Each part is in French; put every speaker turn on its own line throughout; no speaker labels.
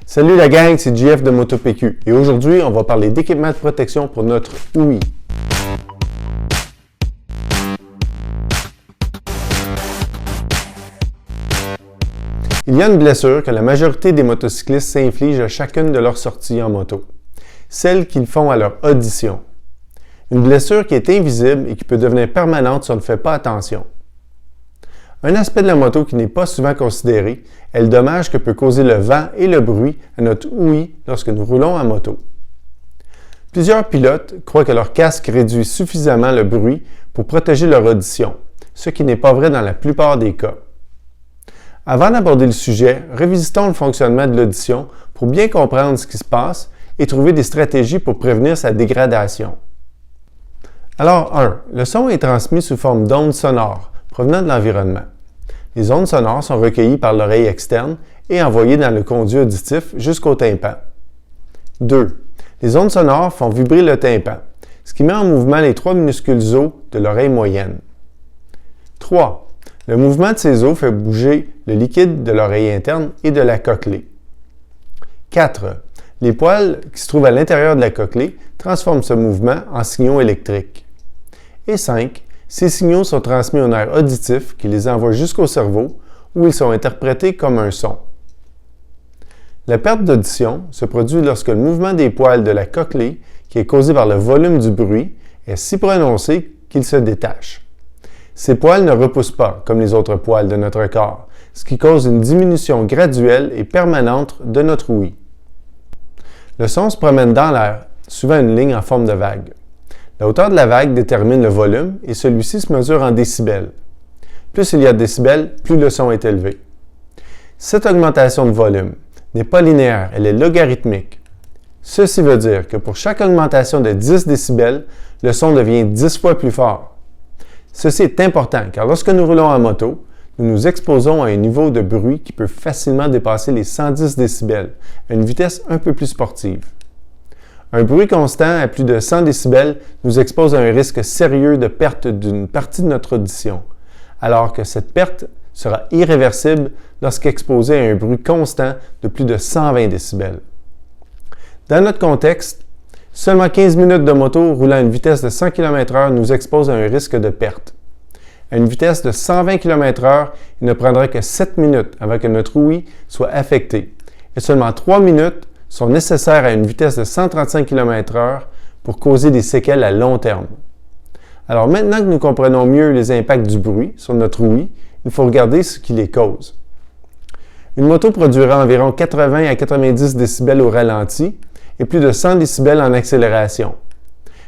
Salut la gang, c'est JF de MotoPQ et aujourd'hui on va parler d'équipement de protection pour notre OUI. Il y a une blessure que la majorité des motocyclistes s'infligent à chacune de leurs sorties en moto, celle qu'ils font à leur audition. Une blessure qui est invisible et qui peut devenir permanente si on ne fait pas attention. Un aspect de la moto qui n'est pas souvent considéré est le dommage que peut causer le vent et le bruit à notre OUI lorsque nous roulons en moto. Plusieurs pilotes croient que leur casque réduit suffisamment le bruit pour protéger leur audition, ce qui n'est pas vrai dans la plupart des cas. Avant d'aborder le sujet, revisitons le fonctionnement de l'audition pour bien comprendre ce qui se passe et trouver des stratégies pour prévenir sa dégradation. Alors 1. Le son est transmis sous forme d'ondes sonores provenant de l'environnement. Les ondes sonores sont recueillies par l'oreille externe et envoyées dans le conduit auditif jusqu'au tympan. 2. Les ondes sonores font vibrer le tympan, ce qui met en mouvement les trois minuscules os de l'oreille moyenne. 3. Le mouvement de ces os fait bouger le liquide de l'oreille interne et de la cochlée. 4. Les poils qui se trouvent à l'intérieur de la cochlée transforment ce mouvement en signaux électriques. Et 5. Ces signaux sont transmis au nerf auditif qui les envoie jusqu'au cerveau où ils sont interprétés comme un son. La perte d'audition se produit lorsque le mouvement des poils de la cochlée, qui est causé par le volume du bruit, est si prononcé qu'il se détache. Ces poils ne repoussent pas comme les autres poils de notre corps, ce qui cause une diminution graduelle et permanente de notre ouïe. Le son se promène dans l'air, souvent une ligne en forme de vague. La hauteur de la vague détermine le volume et celui-ci se mesure en décibels. Plus il y a de décibels, plus le son est élevé. Cette augmentation de volume n'est pas linéaire, elle est logarithmique. Ceci veut dire que pour chaque augmentation de 10 décibels, le son devient 10 fois plus fort. Ceci est important car lorsque nous roulons en moto, nous nous exposons à un niveau de bruit qui peut facilement dépasser les 110 décibels, à une vitesse un peu plus sportive. Un bruit constant à plus de 100 décibels nous expose à un risque sérieux de perte d'une partie de notre audition, alors que cette perte sera irréversible lorsqu'exposée à un bruit constant de plus de 120 décibels. Dans notre contexte, seulement 15 minutes de moto roulant à une vitesse de 100 km/h nous expose à un risque de perte. À une vitesse de 120 km/h, il ne prendra que 7 minutes avant que notre ouïe soit affectée, et seulement 3 minutes sont nécessaires à une vitesse de 135 km/h pour causer des séquelles à long terme. Alors maintenant que nous comprenons mieux les impacts du bruit sur notre ouïe, il faut regarder ce qui les cause. Une moto produira environ 80 à 90 décibels au ralenti et plus de 100 décibels en accélération.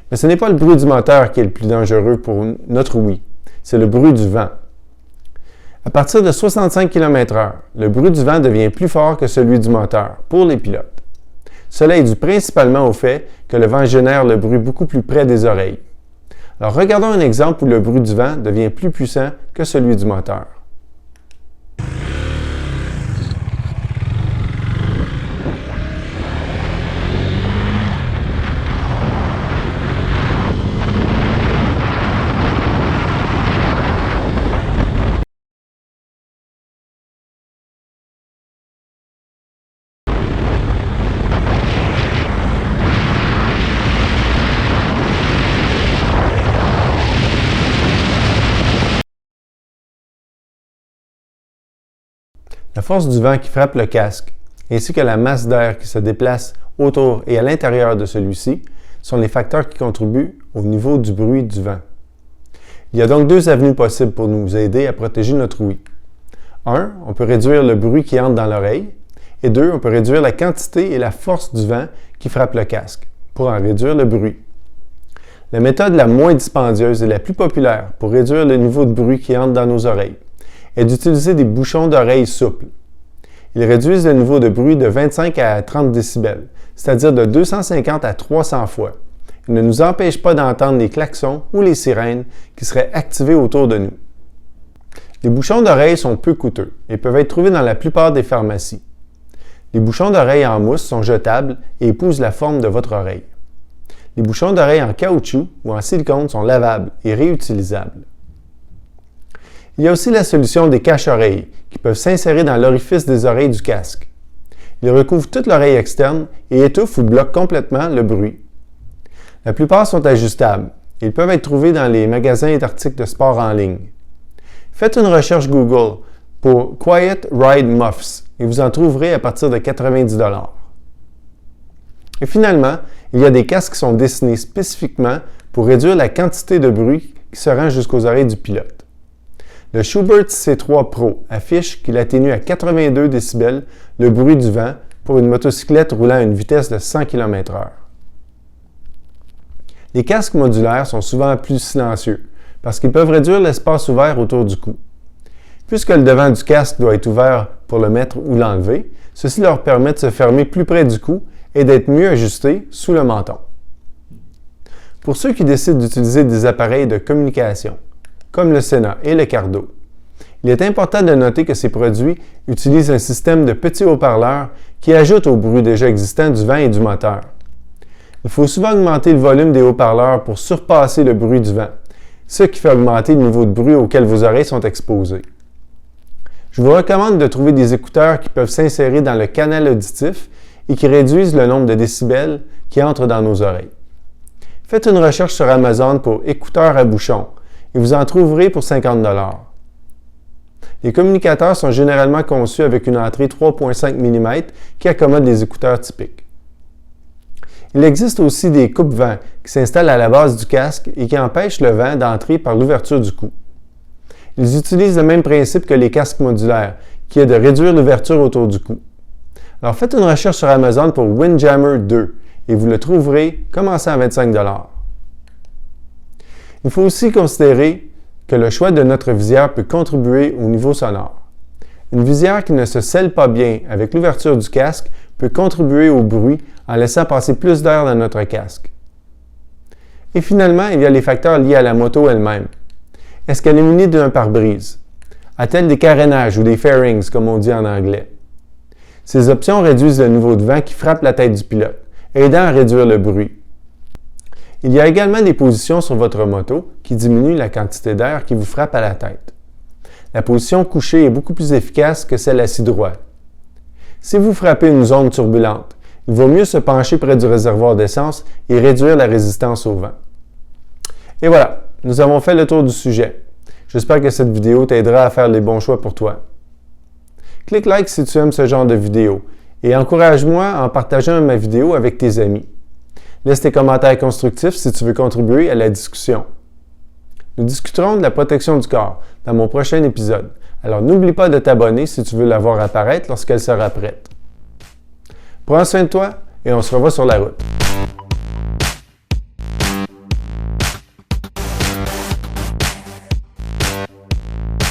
Mais ce n'est pas le bruit du moteur qui est le plus dangereux pour notre ouïe, c'est le bruit du vent. À partir de 65 km/h, le bruit du vent devient plus fort que celui du moteur pour les pilotes. Cela est dû principalement au fait que le vent génère le bruit beaucoup plus près des oreilles. Alors regardons un exemple où le bruit du vent devient plus puissant que celui du moteur. La force du vent qui frappe le casque, ainsi que la masse d'air qui se déplace autour et à l'intérieur de celui-ci, sont les facteurs qui contribuent au niveau du bruit du vent. Il y a donc deux avenues possibles pour nous aider à protéger notre ouïe. 1. On peut réduire le bruit qui entre dans l'oreille. Et 2. On peut réduire la quantité et la force du vent qui frappe le casque, pour en réduire le bruit. La méthode la moins dispendieuse et la plus populaire pour réduire le niveau de bruit qui entre dans nos oreilles est d'utiliser des bouchons d'oreilles souples. Ils réduisent le niveau de bruit de 25 à 30 décibels, c'est-à-dire de 250 à 300 fois. Ils ne nous empêchent pas d'entendre les klaxons ou les sirènes qui seraient activés autour de nous. Les bouchons d'oreilles sont peu coûteux et peuvent être trouvés dans la plupart des pharmacies. Les bouchons d'oreilles en mousse sont jetables et épousent la forme de votre oreille. Les bouchons d'oreilles en caoutchouc ou en silicone sont lavables et réutilisables. Il y a aussi la solution des cache-oreilles qui peuvent s'insérer dans l'orifice des oreilles du casque. Il recouvre toute l'oreille externe et étouffe ou bloque complètement le bruit. La plupart sont ajustables. Ils peuvent être trouvés dans les magasins d'articles de sport en ligne. Faites une recherche Google pour Quiet Ride Muffs et vous en trouverez à partir de 90 $. Et finalement, il y a des casques qui sont dessinés spécifiquement pour réduire la quantité de bruit qui se rend jusqu'aux oreilles du pilote. Le Schuberth C3 Pro affiche qu'il atténue à 82 décibels le bruit du vent pour une motocyclette roulant à une vitesse de 100 km/h. Les casques modulaires sont souvent plus silencieux parce qu'ils peuvent réduire l'espace ouvert autour du cou. Puisque le devant du casque doit être ouvert pour le mettre ou l'enlever, ceci leur permet de se fermer plus près du cou et d'être mieux ajustés sous le menton. Pour ceux qui décident d'utiliser des appareils de communication, comme le Sena et le Cardo, il est important de noter que ces produits utilisent un système de petits haut-parleurs qui ajoute au bruit déjà existant du vent et du moteur. Il faut souvent augmenter le volume des haut-parleurs pour surpasser le bruit du vent, ce qui fait augmenter le niveau de bruit auquel vos oreilles sont exposées. Je vous recommande de trouver des écouteurs qui peuvent s'insérer dans le canal auditif et qui réduisent le nombre de décibels qui entrent dans nos oreilles. Faites une recherche sur Amazon pour écouteurs à bouchon et vous en trouverez pour 50 $. Les communicateurs sont généralement conçus avec une entrée 3,5 mm qui accommode les écouteurs typiques. Il existe aussi des coupe-vents qui s'installent à la base du casque et qui empêchent le vent d'entrer par l'ouverture du cou. Ils utilisent le même principe que les casques modulaires, qui est de réduire l'ouverture autour du cou. Alors faites une recherche sur Amazon pour Windjammer 2 et vous le trouverez commençant à 25 $. Il faut aussi considérer que le choix de notre visière peut contribuer au niveau sonore. Une visière qui ne se scelle pas bien avec l'ouverture du casque peut contribuer au bruit en laissant passer plus d'air dans notre casque. Et finalement, il y a les facteurs liés à la moto elle-même. Est-ce qu'elle est munie d'un pare-brise? A-t-elle des carénages ou des fairings, comme on dit en anglais? Ces options réduisent le niveau de vent qui frappe la tête du pilote, aidant à réduire le bruit. Il y a également des positions sur votre moto qui diminuent la quantité d'air qui vous frappe à la tête. La position couchée est beaucoup plus efficace que celle assis droit. Si vous frappez une zone turbulente, il vaut mieux se pencher près du réservoir d'essence et réduire la résistance au vent. Et voilà, nous avons fait le tour du sujet. J'espère que cette vidéo t'aidera à faire les bons choix pour toi. Clique like si tu aimes ce genre de vidéo et encourage-moi en partageant ma vidéo avec tes amis. Laisse tes commentaires constructifs si tu veux contribuer à la discussion. Nous discuterons de la protection du corps dans mon prochain épisode, alors n'oublie pas de t'abonner si tu veux la voir apparaître lorsqu'elle sera prête. Prends soin de toi et on se revoit sur la route.